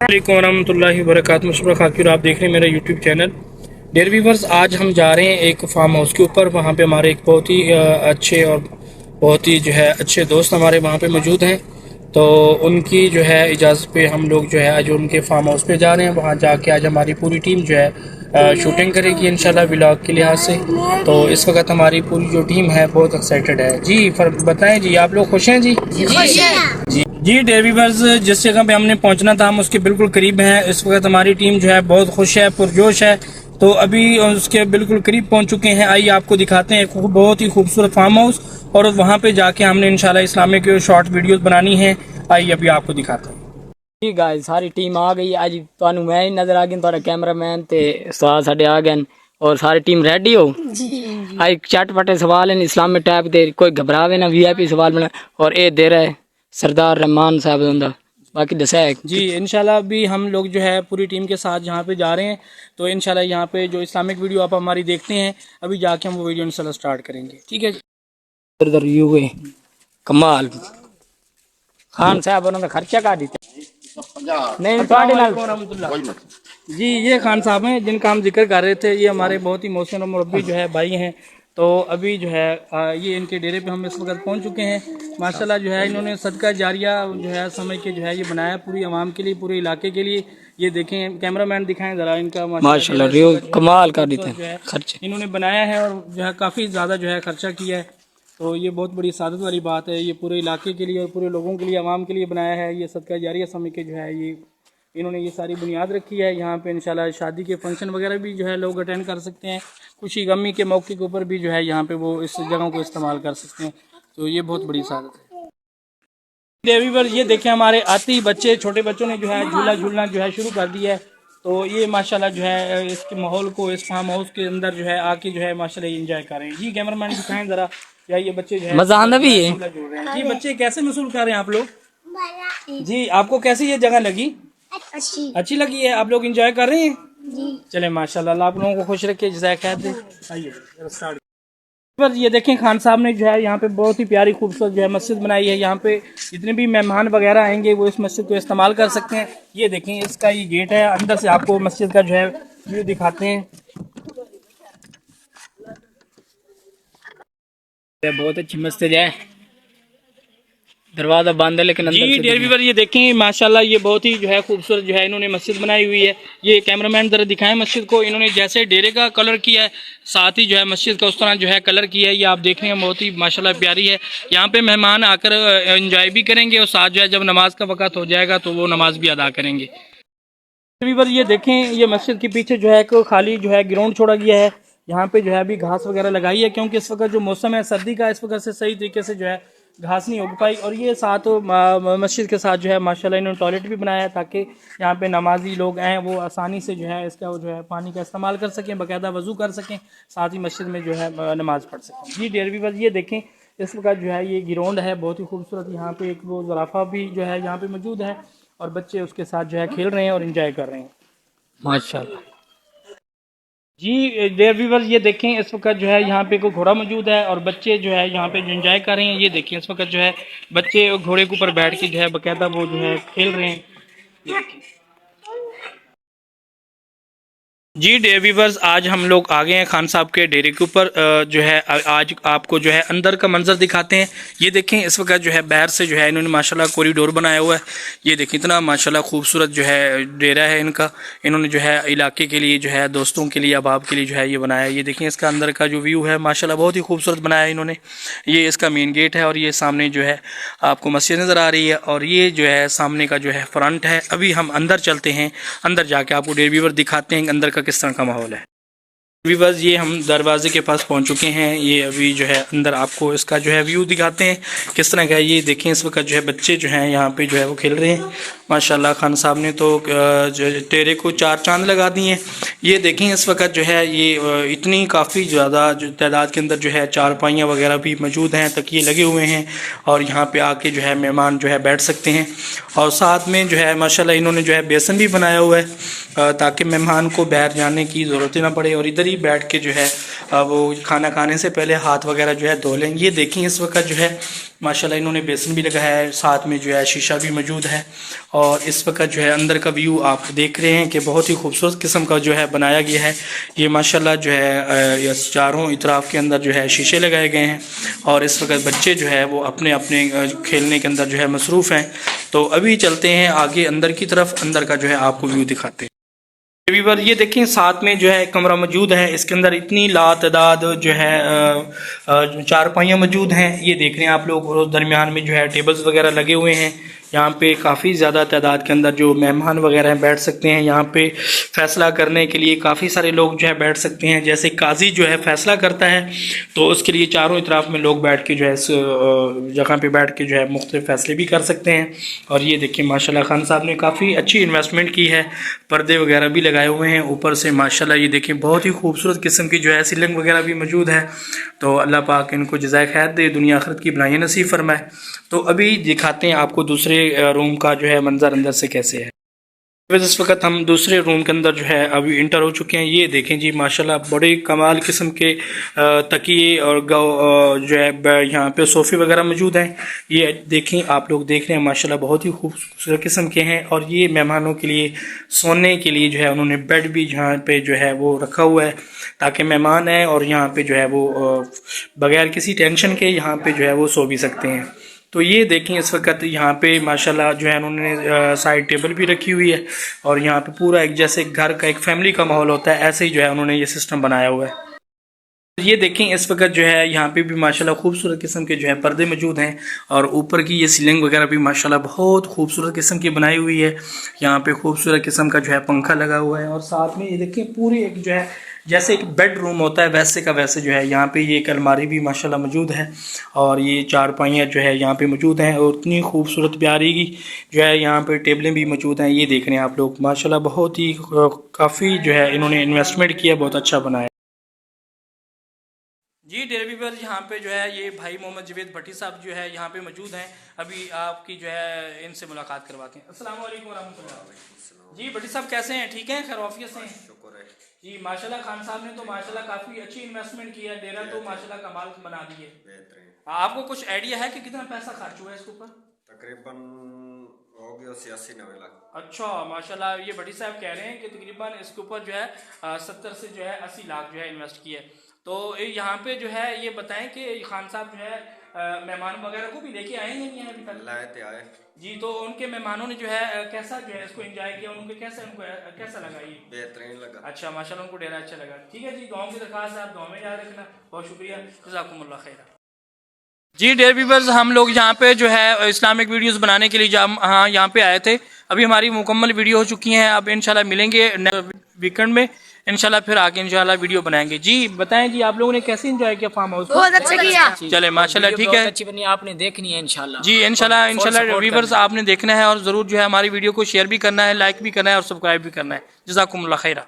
अस्सलामुअलैकुम वरहमतुल्लाहि वबरकातुहू। मुशर्रफ खाकिर, आप देख रहे हैं मेरा यूट्यूब चैनल। डेयर व्यूवर्स, आज हम जा रहे हैं एक फार्म हाउस के ऊपर। वहाँ पे हमारे एक बहुत ही अच्छे और बहुत ही अच्छे दोस्त हमारे वहाँ पे मौजूद हैं। तो उनकी इजाज़त पे हम लोग आज उनके फार्म हाउस पे जा रहे हैं। वहाँ जाके आज हमारी पूरी टीम शूटिंग करेगी इंशाल्लाह व्लॉग के लिहाज से। तो इस वक्त हमारी पूरी जो टीम है बहुत एक्साइटेड है जी। बताएं जी, आप लोग खुश हैं जी? जी डेयर व्यूवर्स, जिस जगह पे हमने पहुंचना था हम उसके बिल्कुल करीब हैं। इस वक्त हमारी टीम बहुत खुश है, पुरजोश है। तो अभी उसके बिल्कुल करीब पहुंच चुके हैं। आइए आपको दिखाते हैं एक बहुत ही खूबसूरत फार्म हाउस, और वहां पे जाके हमने इंशाल्लाह इस्लामिक शॉर्ट वीडियोस बनानी है। आइए अभी आपको दिखाते हैं। जी गाइस, सारी टीम आ गई। अज तुहानू मैं ही नजर आ गई, तुहाडा कैमरामैन ते उस्ताद साडे आ गए और सारी टीम रेडी हो। अज चटपटे सवाल हैं इस्लामिक टाइप के, कोई घबरावे ना। वीआईपी सवाल बना और ये दे रहा है सरदार रहमान साहब उनका। बाकी दसा है जी इंशाल्लाह अभी हम लोग पूरी टीम के साथ यहाँ पे जा रहे हैं। तो इंशाल्लाह यहाँ पे जो इस्लामिक वीडियो आप हमारी देखते हैं, अभी जाके हम वो वीडियो इंशाल्लाह स्टार्ट करेंगे। ठीक है इधर यू हुए कमाल खान साहब उन्होंने खर्चा का दिता नहीं थोड़े नाल। जी ये खान साहब हैं जिनका हम जिक्र कर रहे थे। ये हमारे बहुत ही मोहसिन और मुरब्बी भाई हैं। तो अभी ये इनके डेरे पे हम इस वक्त पहुंच चुके हैं। माशाल्लाह इन्होंने सदका जारिया समय के ये बनाया पूरी आवाम के लिए, पूरे इलाके के लिए। ये देखें, कैमरामैन दिखाएं ज़रा इनका। माशाल्लाह रियो कमाल कर देते हैं खर्चे इन्होंने बनाया है, और काफ़ी ज़्यादा खर्चा किया है। तो ये बहुत बड़ी सादत वाली बात है। ये पूरे इलाके के लिए और पूरे लोगों के लिए, आवाम के लिए बनाया है। ये सदका जारिया समय के ये इन्होंने ये सारी बुनियाद रखी है। यहाँ पे इंशाल्लाह शादी के फंक्शन वगैरह भी लोग अटेंड कर सकते हैं। खुशी गमी के मौके के ऊपर भी यहाँ पे वो इस जगह को इस्तेमाल कर सकते हैं। तो ये बहुत बड़ी सादत है। देवी पर ये देखें, हमारे आते ही बच्चे, छोटे बच्चों ने झूला झूलना शुरू कर दिया है। तो ये माशाल्लाह इसके माहौल को इस फार्म हाउस के अंदर आके माशाल्लाह एंजॉय कर रहे हैं। जी कैमरामैन दिखाएं जरा, या ये बच्चे मजा आना भी है। जी बच्चे कैसे महसूस कर रहे हैं आप लोग? जी आपको कैसी ये जगह लगी? अच्छी लगी है? आप लोग एंजॉय कर रहे हैं? जी चले माशाल्लाह, आप लोगों को खुश रखे, जज़ाक खैर दे। आइए स्टार्ट। पर ये देखें, खान साहब ने यहाँ पे बहुत ही प्यारी खूबसूरत मस्जिद बनाई है। यहाँ पे जितने भी मेहमान वगैरह आएंगे वो इस मस्जिद को इस्तेमाल कर सकते हैं। ये देखें, इसका ये गेट है। अंदर से आपको मस्जिद का व्यू दिखाते हैं। बहुत अच्छी मस्जिद है, दरवाजा बंद है लेकिन अंदर जी डेयर व्यूअर, ये देखें माशाल्लाह ये बहुत ही खूबसूरत इन्होंने मस्जिद बनाई हुई है। ये कैमरामैन जरा दिखाएं मस्जिद को। इन्होंने जैसे डेरे का कलर किया है, साथ ही मस्जिद का उस तरह कलर किया है। ये आप देख रहे हैं, बहुत ही माशाल्लाह प्यारी है। यहाँ पे मेहमान आकर एंजॉय भी करेंगे, और साथ जब नमाज का वक़्त हो जाएगा तो वो नमाज भी अदा करेंगे। व्यूअर ये देखें, ये मस्जिद के पीछे एक खाली ग्राउंड छोड़ा गया है। यहाँ पे अभी घास वगैरह लगाई है, क्योंकि इस वक्त जो मौसम है सर्दी का, इस वक्त से सही तरीके से घास नहीं उग पाई। और ये साथ मस्जिद के साथ माशाल्लाह इन्होंने टॉयलेट भी बनाया है, ताकि यहाँ पे नमाजी लोग आएँ वो आसानी से इसका पानी का इस्तेमाल कर सकें, बाकायदा वज़ू कर सकें, साथ ही मस्जिद में नमाज़ पढ़ सकें। जी डेयर व्यूअर, ये देखें इस वक्त ये ग्राउंड है बहुत ही खूबसूरत। यहाँ पे एक वो ज़राफ़ा भी यहाँ पे मौजूद है, और बच्चे उसके साथ खेल रहे हैं और इंजॉय कर रहे हैं माशाल्लाह। जी डेयर व्यूअर, ये देखें इस वक्त यहाँ पे कोई घोड़ा मौजूद है, और बच्चे यहाँ पे एंजॉय कर रहे हैं। ये देखें इस वक्त बच्चे घोड़े के ऊपर बैठ के बाकायदा वो खेल रहे हैं। ये देखें। जी डेयर व्यूअर्स, आज हम लोग आ गए हैं खान साहब के डेरे के ऊपर। आज आपको अंदर का मंजर दिखाते हैं। ये देखें इस वक्त बाहर से इन्होंने माशाल्लाह कॉरिडोर बनाया हुआ है। ये देखें इतना माशाल्लाह खूबसूरत डेरा है इनका। इन्होंने इलाके के लिए दोस्तों के लिए, अहबाब के लिए ये बनाया है। ये देखें इसका अंदर का जो व्यू है माशाल्लाह बहुत ही खूबसूरत बनाया है इन्होंने। ये इसका मेन गेट है, और ये सामने आपको मस्जिद नज़र आ रही है, और ये सामने का फ्रंट है। अभी हम अंदर चलते हैं, अंदर जाके आपको डेयर व्यूअर दिखाते हैं अंदर का किस तरह का माहौल है। व्यूअर्स, ये हम दरवाजे के पास पहुंच चुके हैं। ये अभी अंदर आपको इसका व्यू दिखाते हैं किस तरह का है। ये देखें इस वक्त बच्चे यहाँ पे वो खेल रहे हैं। माशाल्लाह खान साहब ने तो टेरे को 4 चांद लगा दिए हैं। ये देखें इस वक्त ये इतनी काफ़ी ज़्यादा तादाद के अंदर चारपाइयाँ वगैरह भी मौजूद हैं, तकिए लगे हुए हैं, और यहाँ पे आके मेहमान बैठ सकते हैं। और साथ में माशाल्लाह इन्होंने बेसन भी बनाया हुआ है, ताकि मेहमान को बाहर जाने की ज़रूरत ही ना पड़े, और इधर ही बैठ के वो खाना खाने से पहले हाथ वगैरह धो लें। ये देखें इस वक्त माशाल्लाह इन्होंने बेसन भी लगाया है, साथ में शीशा भी मौजूद है, और इस वक्त जो है अंदर का व्यू आप देख रहे हैं कि बहुत ही खूबसूरत किस्म का जो है बनाया गया है। ये माशाल्लाह जो है ये चारों इतराफ़ के अंदर जो है शीशे लगाए गए हैं और इस वक्त बच्चे जो है वो अपने अपने खेलने के अंदर जो है मसरूफ़ हैं। तो अभी चलते हैं आगे अंदर की तरफ, अंदर का जो है आपको व्यू दिखाते हैं। व्यूअर ये देखें साथ में जो है कमरा मौजूद है, इसके अंदर इतनी लातदाद जो है चारपाइयाँ मौजूद हैं। ये देख रहे हैं आप लोग, और दरमियान में जो है टेबल्स वगैरह लगे हुए हैं। यहाँ पे काफ़ी ज़्यादा तादाद के अंदर जो मेहमान वगैरह हैं बैठ सकते हैं। यहाँ पे फ़ैसला करने के लिए काफ़ी सारे लोग जो है बैठ सकते हैं। जैसे काजी जो है फ़ैसला करता है तो उसके लिए चारों इतराफ़ में लोग बैठ के जो है इस जगह पे बैठ के जो है मुख्तलिफ फ़ैसले भी कर सकते हैं। और ये देखिए माशाल्लाह खान साहब ने काफ़ी अच्छी इन्वेस्टमेंट की है, पर्दे वगैरह भी लगाए हुए हैं ऊपर से माशाल्लाह। ये देखिए बहुत ही खूबसूरत किस्म की जो है सीलिंग वगैरह भी मौजूद है। तो अल्लाह पाक इनको जज़ाए खैर दे, दुनिया आखिरत की भलाइयाँ नसीब फरमाए। तो अभी दिखाते हैं आपको दूसरे रूम का जो है मंजर अंदर से कैसे है। इस वक्त हम दूसरे रूम के अंदर जो है अभी इंटर हो चुके हैं। ये देखें जी माशाल्लाह बड़े कमाल किस्म के तकिए और जो है यहाँ पे सोफ़े वगैरह मौजूद हैं। ये देखें आप लोग देख रहे हैं माशाल्लाह बहुत ही खूबसूरत किस्म के हैं। और ये मेहमानों के लिए सोने के लिए जो है उन्होंने बेड भी यहाँ पे जो है वो रखा हुआ है ताकि मेहमान आए और यहाँ पे जो है वो बगैर किसी टेंशन के यहाँ पे जो है वो सो भी सकते हैं। तो ये देखें इस वक्त यहाँ पे माशाल्लाह जो है उन्होंने साइड टेबल भी रखी हुई है और यहाँ पे पूरा एक जैसे घर का एक फैमिली का माहौल होता है ऐसे ही जो है उन्होंने ये सिस्टम बनाया हुआ है। ये देखें इस वक्त जो है यहाँ पे भी माशाल्लाह खूबसूरत किस्म के जो है पर्दे मौजूद हैं और ऊपर की ये सीलिंग वगैरह भी माशाल्लाह बहुत खूबसूरत किस्म की बनाई हुई है। यहाँ पे खूबसूरत किस्म का जो है पंखा लगा हुआ है और साथ में ये देखें पूरी एक जो है जैसे एक बेड रूम होता है वैसे का वैसे जो है यहाँ पे ये एक अलमारी भी माशाल्लाह मौजूद है और ये चारपाइयाँ जो है यहाँ पे मौजूद हैं और इतनी खूबसूरत प्यारी की जो है यहाँ पे टेबलें भी मौजूद हैं। ये देख रहे हैं आप लोग माशाल्लाह बहुत ही काफ़ी जो है इन्होंने इन्वेस्टमेंट किया, बहुत अच्छा बनाया जी। डेयर व्यूअर्स यहाँ पे जो है ये भाई मोहम्मद जवेद भट्टी साहब जो है यहाँ पे मौजूद हैं। अभी आपकी जो है इनसे मुलाकात करवाते हैं। अस्सलाम वालेकुम रहमतुल्लाह। जी भट्टी साहब कैसे हैं, ठीक हैं, खैरियत से हैं? शुक्र है जी माशाल्लाह। खान साहब ने तो माशाल्लाह काफ़ी अच्छी इन्वेस्टमेंट की है, डेरा तो माशाल्लाह कमाल बना दी है। आपको कुछ आइडिया है कि कितना पैसा खर्च हुआ है इसके ऊपर? तकरीबन हो गया 80-90 लाख। अच्छा माशाल्लाह। ये भट्टी साहब कह रहे हैं कि तकरीबन इसके ऊपर जो है 70 से जो है 80 लाख जो है इन्वेस्ट किया है। तो यहाँ पे जो है ये बताएं कि खान साहब जो है मेहमान वगैरह को भी लेके आए हैं नहीं अभी तक? लाए थे, आए जी। तो उनके मेहमानों ने जो है कैसा जो है इसको एंजॉय किया, उनको कैसा लगा? ये बेहतरीन लगा। अच्छा माशाल्लाह, उनको डेरा अच्छा लगा। ठीक है जी, गाँव की दरख्वास्त है, आप गाँव में याद रखना। बहुत शुक्रिया, जज़ाकुमुल्लाह खैर। जी डेयर व्यूअर्स हम लोग यहाँ पे जो है इस्लामिक वीडियोस बनाने के लिए हाँ यहाँ पे आए थे। अभी हमारी मुकम्मल वीडियो हो चुकी हैं। अब इंशाल्लाह मिलेंगे वीकेंड में इंशाल्लाह, फिर आगे इंशाल्लाह वीडियो बनाएंगे। जी बताएं जी आप लोगों ने कैसे एंजॉय किया फार्म हाउस? बहुत अच्छा किया। चले माशाल्लाह, ठीक है, अच्छी बनी, आपने देखनी है इंशाल्लाह। जी इंशाल्लाह व्यूअर्स आपने देखना है और ज़रूर जो है हमारी वीडियो को शेयर भी करना है, लाइक भी करना है और सब्सक्राइब भी करना है। जज़ाकुमुल्लाह खैरा।